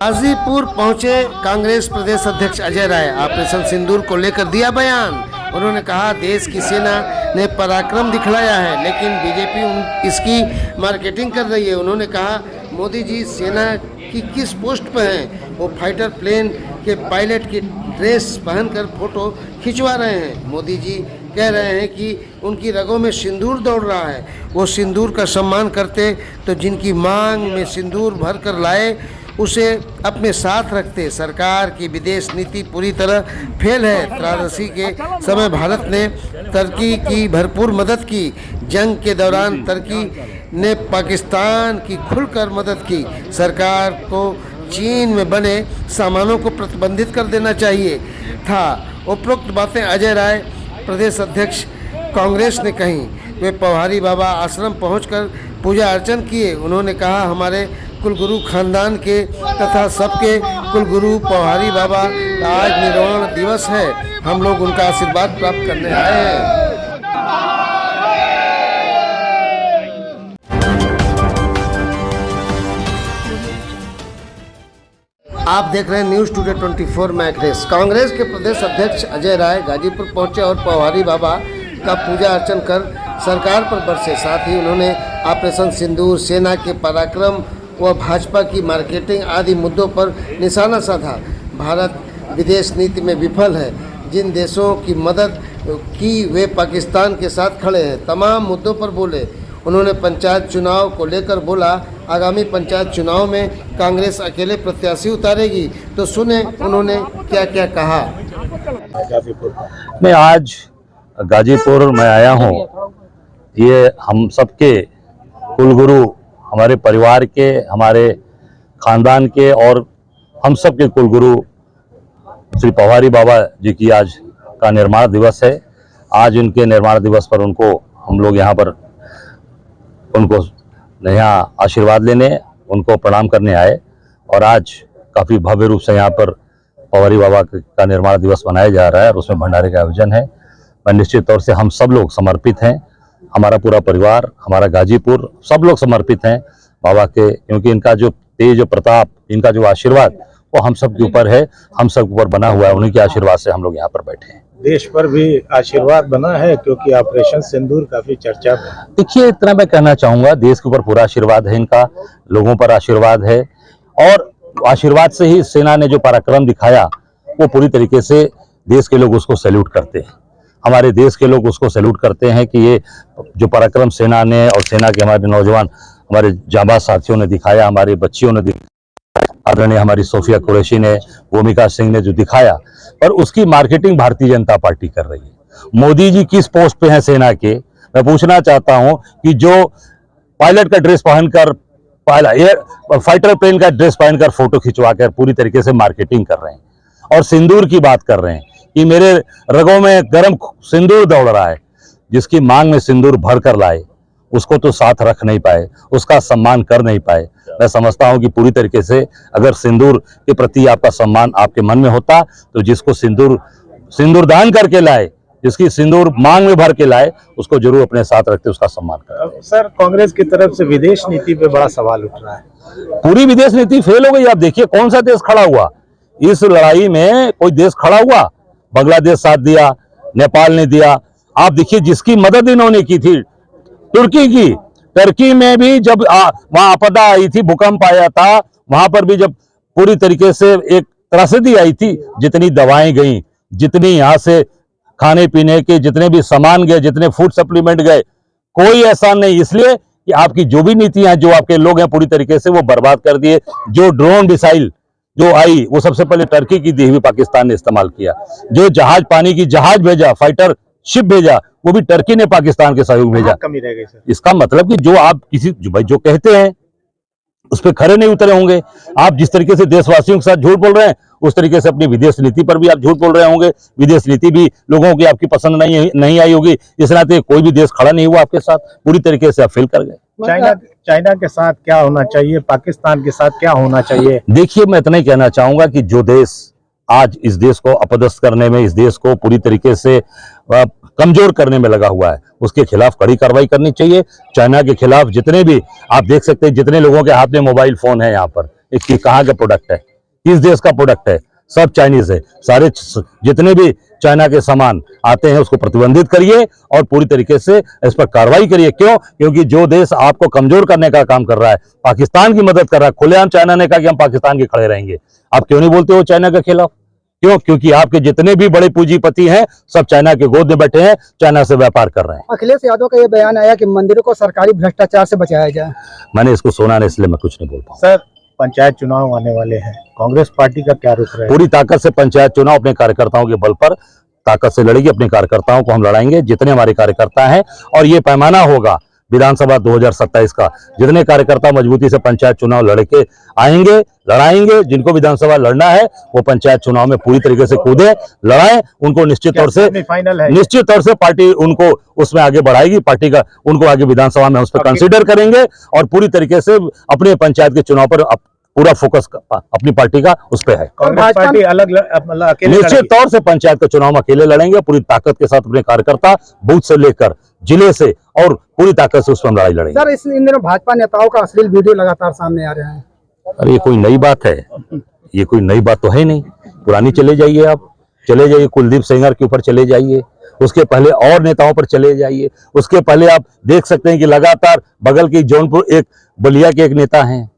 गाजीपुर पहुंचे कांग्रेस प्रदेश अध्यक्ष अजय राय। ऑपरेशन सिंदूर को लेकर दिया बयान। उन्होंने कहा, देश की सेना ने पराक्रम दिखलाया है, लेकिन बीजेपी इसकी मार्केटिंग कर रही है। उन्होंने कहा, मोदी जी सेना की किस पोस्ट पर हैं? वो फाइटर प्लेन के पायलट की ड्रेस पहनकर फोटो खिंचवा रहे हैं। मोदी जी कह रहे हैं कि उनकी रगों में सिंदूर दौड़ रहा है। वो सिंदूर का सम्मान करते तो जिनकी मांग में सिंदूर भर कर लाए उसे अपने साथ रखते। सरकार की विदेश नीति पूरी तरह फेल है। त्रासदी के समय भारत ने तुर्की की भरपूर मदद की। जंग के दौरान तुर्की ने पाकिस्तान की खुलकर मदद की। सरकार को चीन में बने सामानों को प्रतिबंधित कर देना चाहिए था। उपरोक्त बातें अजय राय प्रदेश अध्यक्ष कांग्रेस ने कही। वे पौहारी बाबा आश्रम पहुंचकर पूजा अर्चन किए। उन्होंने कहा, हमारे कुलगुरु खानदान के तथा सबके कुलगुरु पौहारी बाबा का आज निर्वाण दिवस है। हम लोग उनका आशीर्वाद प्राप्त करने आए हैं। आप देख रहे हैं न्यूज़ टुडे 24 मैं अखिलेश। कांग्रेस के प्रदेश अध्यक्ष अजय राय गाजीपुर पहुंचे और पौहारी बाबा का पूजा अर्चन कर सरकार पर बरसे। साथ ही उन्होंने ऑपरेशन सिंदूर, सेना के पराक्रम व भाजपा की मार्केटिंग आदि मुद्दों पर निशाना साधा। भारत विदेश नीति में विफल है। जिन देशों की मदद की वे पाकिस्तान के साथ खड़े हैं। तमाम मुद्दों पर बोले। उन्होंने पंचायत चुनाव को लेकर बोला, आगामी पंचायत चुनाव में कांग्रेस अकेले प्रत्याशी उतारेगी। तो सुने उन्होंने क्या क्या कहा। मैं आज गाजीपुर में आया हूँ। ये हम सबके कुलगुरु, हमारे परिवार के, हमारे खानदान के और हम सब के कुलगुरु श्री पौहारी बाबा जी की आज का निर्माण दिवस है। आज उनके निर्माण दिवस पर उनको हम लोग यहाँ पर उनको यहाँ आशीर्वाद लेने, उनको प्रणाम करने आए। और आज काफ़ी भव्य रूप से यहाँ पर पौहारी बाबा का निर्माण दिवस मनाया जा रहा है और उसमें भंडारे का आयोजन है। मैं निश्चित तौर से हम सब लोग समर्पित हैं। हमारा पूरा परिवार, हमारा गाजीपुर, सब लोग समर्पित हैं बाबा के, क्योंकि इनका जो तेज प्रताप, इनका जो आशीर्वाद वो हम सब के ऊपर है, हम सब के ऊपर बना हुआ है। उन्हीं के आशीर्वाद से हम लोग यहाँ पर बैठे हैं। देश पर भी आशीर्वाद बना है, क्योंकि ऑपरेशन सिंदूर काफी चर्चा में। देखिए, इतना मैं कहना चाहूँगा, देश के ऊपर पूरा आशीर्वाद है इनका, लोगों पर आशीर्वाद है। और आशीर्वाद से ही सेना ने जो पराक्रम दिखाया वो पूरी तरीके से देश के लोग उसको सैल्यूट करते हैं। हमारे देश के लोग उसको सैल्यूट करते हैं कि ये जो पराक्रम सेना ने और सेना के हमारे नौजवान, हमारे जाबाज साथियों ने दिखाया, हमारी बच्चियों ने दिखाया, आदरणीय हमारी सोफिया कुरैशी ने, भूमिका सिंह ने जो दिखाया, पर उसकी मार्केटिंग भारतीय जनता पार्टी कर रही है। मोदी जी किस पोस्ट पे हैं सेना के? मैं पूछना चाहता हूं कि जो पायलट का ड्रेस पहनकर, फाइटर प्लेन का ड्रेस पहनकर फोटो खिंचवाकर पूरी तरीके से मार्केटिंग कर रहे हैं और सिंदूर की बात कर रहे हैं कि मेरे रगों में गर्म सिंदूर दौड़ रहा है। जिसकी मांग में सिंदूर भर कर लाए उसको तो साथ रख नहीं पाए, उसका सम्मान कर नहीं पाए। मैं समझता हूं कि पूरी तरीके से अगर सिंदूर के प्रति आपका सम्मान आपके मन में होता तो जिसको सिंदूर दान करके लाए, जिसकी सिंदूर मांग में भर के लाए, उसको जरूर अपने साथ रखते, उसका सम्मान करते। सर, कांग्रेस की तरफ से विदेश नीति पे बड़ा सवाल उठ रहा है। पूरी विदेश नीति फेल हो गई। आप देखिए, कौन सा देश खड़ा हुआ इस लड़ाई में? कोई देश खड़ा हुआ? बांग्लादेश साथ दिया, नेपाल ने दिया। आप देखिए, जिसकी मदद इन्होंने की थी तुर्की की, तुर्की में भी जब वहां आपदा आई थी, भूकंप आया था, वहां पर भी जब पूरी तरीके से एक त्रासदी आई थी, जितनी दवाएं गई, जितनी यहाँ से खाने पीने के जितने भी सामान गए, जितने फूड सप्लीमेंट गए, कोई ऐसा नहीं। इसलिए कि आपकी जो भी नीतियां, जो आपके लोग हैं, पूरी तरीके से वो बर्बाद कर दिए। जो ड्रोन मिसाइल जो आई वो सबसे पहले टर्की की दी हुई पाकिस्तान ने इस्तेमाल किया। जो जहाज, पानी की जहाज भेजा, फाइटर शिप भेजा, वो भी टर्की ने पाकिस्तान के सहयोग भेजा। कमी रह गई सर। इसका मतलब कि जो आप जो कहते हैं उस पर खरे नहीं उतरे होंगे। आप जिस तरीके से देशवासियों के साथ झूठ बोल रहे हैं, उस तरीके से अपनी विदेश नीति पर भी आप झूठ बोल रहे होंगे। विदेश नीति भी लोगों की आपकी पसंद नहीं आई होगी। इस नाते कोई भी देश खड़ा नहीं हुआ आपके साथ, पूरी तरीके से आप फेल कर गए। चाइना के साथ क्या होना चाहिए, पाकिस्तान के साथ क्या होना चाहिए? देखिए, मैं इतना ही कहना चाहूंगा कि जो देश आज इस देश को अपदस्थ करने में, इस देश को पूरी तरीके से कमजोर करने में लगा हुआ है, उसके खिलाफ कड़ी कार्रवाई करनी चाहिए। चाइना के खिलाफ जितने भी आप देख सकते हैं, जितने लोगों के हाथ में मोबाइल फोन है यहाँ पर, इसकी कहाँ का प्रोडक्ट है? किस देश का प्रोडक्ट है? सब चाइनीज है। सारे जितने भी चाइना के सामान आते हैं उसको प्रतिबंधित करिए और पूरी तरीके से इस पर कार्रवाई करिए। क्यों? क्योंकि जो देश आपको कमजोर करने का काम कर रहा है, पाकिस्तान की मदद कर रहा है, खुलेआम चाइना ने कहा कि हम पाकिस्तान के खड़े रहेंगे। आप क्यों नहीं बोलते हो चाइना के खिलाफ? क्यों? क्योंकि आपके जितने भी बड़े पूंजीपति हैं सब चाइना के गोद में बैठे हैं, चाइना से व्यापार कर रहे हैं। अखिलेश यादव का ये बयान आया कि मंदिरों को सरकारी भ्रष्टाचार से बचाया जाए। मैंने इसको सुना नहीं, इसलिए मैं कुछ नहीं बोल पाऊँ। सर, पंचायत चुनाव आने वाले हैं, कांग्रेस पार्टी का क्या रुख रहेगा? पूरी ताकत से पंचायत चुनाव अपने कार्यकर्ताओं के बल पर ताकत से लड़ेगी। अपने कार्यकर्ताओं को हम लड़ाएंगे, जितने हमारे कार्यकर्ता हैं, और ये पैमाना होगा विधानसभा 2027 का। जितने कार्यकर्ता मजबूती से पंचायत चुनाव लड़के आएंगे, लड़ाएंगे, जिनको विधानसभा लड़ना है वो पंचायत चुनाव में पूरी तरीके से कूदे, लड़ाएं। उनको निश्चित तौर से फाइनल है, निश्चित तौर से पार्टी उनको उसमें आगे बढ़ाएगी। पार्टी का उनको आगे विधानसभा में उस पर कंसीडर करेंगे और पूरी तरीके से अपने पंचायत के चुनाव पर पूरा फोकस अपनी पार्टी का उस पर है। कांग्रेस पार्टी अकेले निश्चित तौर से पंचायत का चुनाव अकेले लड़ेंगे, पूरी ताकत के साथ अपने कार्यकर्ता बूथ से लेकर जिले से और पूरी ताकत से उस पर लड़ाई लड़ेंगे। सर, इन दिनों भाजपा नेताओं का अश्लील वीडियो लगातार सामने आ रहे हैं। अरे ये कोई नई बात है? ये कोई नई बात तो है नहीं, पुरानी। चले जाइए, आप चले जाइए, कुलदीप सेंगर के ऊपर चले जाइए, उसके पहले और नेताओं पर चले जाइए, उसके पहले आप देख सकते हैं कि लगातार बगल की जौनपुर एक बलिया के एक नेता हैं,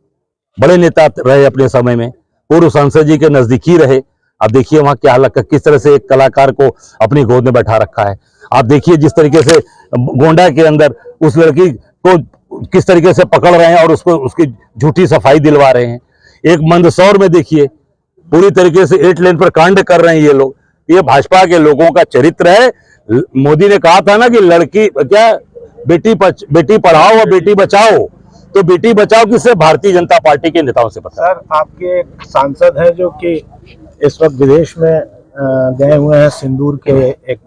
बड़े नेता रहे अपने समय में, पूर्व सांसद जी के नजदीकी रहे। अब देखिए वहां क्या हालत, किस तरह से एक कलाकार को अपनी गोद में बैठा रखा है। आप देखिए जिस तरीके से गोंडा के अंदर उस लड़की को किस तरीके से पकड़ रहे हैं और उसको उसकी झूठी सफाई दिलवा रहे हैं। एक मंदसौर में देखिए पूरी तरीके से 8 लेन पर कांड कर रहे हैं ये लोग। ये भाजपा के लोगों का चरित्र है। मोदी ने कहा था ना कि लड़की क्या बेटी पढ़ाओ और बेटी बचाओ, तो बेटी बचाओ किससे? भारतीय जनता पार्टी के नेताओं से। पता सर, आपके एक सांसद है जो कि इस वक्त विदेश में गए हुए हैं, सिंदूर के एक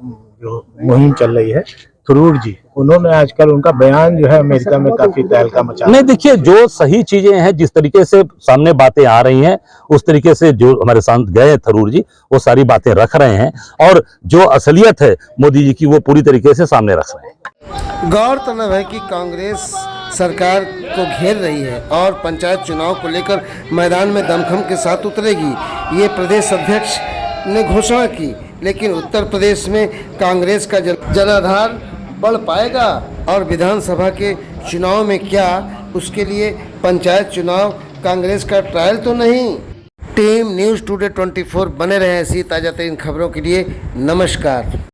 जो मुहिम चल रही है, थरूर जी, उन्होंने आजकल उनका बयान जो है अमेरिका में काफी तहलका मचा। नहीं, देखिए जो सही चीजें हैं, जिस तरीके से सामने बातें आ रही हैं, उस तरीके से जो हमारे सांसद गए थरूर जी वो सारी बातें रख रहे हैं और जो असलियत है मोदी जी की वो पूरी तरीके से सामने रख रहे हैं। गौरतलब है कि कांग्रेस सरकार को घेर रही है और पंचायत चुनाव को लेकर मैदान में दमखम के साथ उतरेगी, ये प्रदेश अध्यक्ष ने घोषणा की। लेकिन उत्तर प्रदेश में कांग्रेस का जनाधार बढ़ पाएगा और विधानसभा के चुनाव में क्या, उसके लिए पंचायत चुनाव कांग्रेस का ट्रायल तो नहीं। टीम न्यूज़ टुडे 24 बने रहे ऐसी ताज़ा तरीन खबरों के लिए। नमस्कार।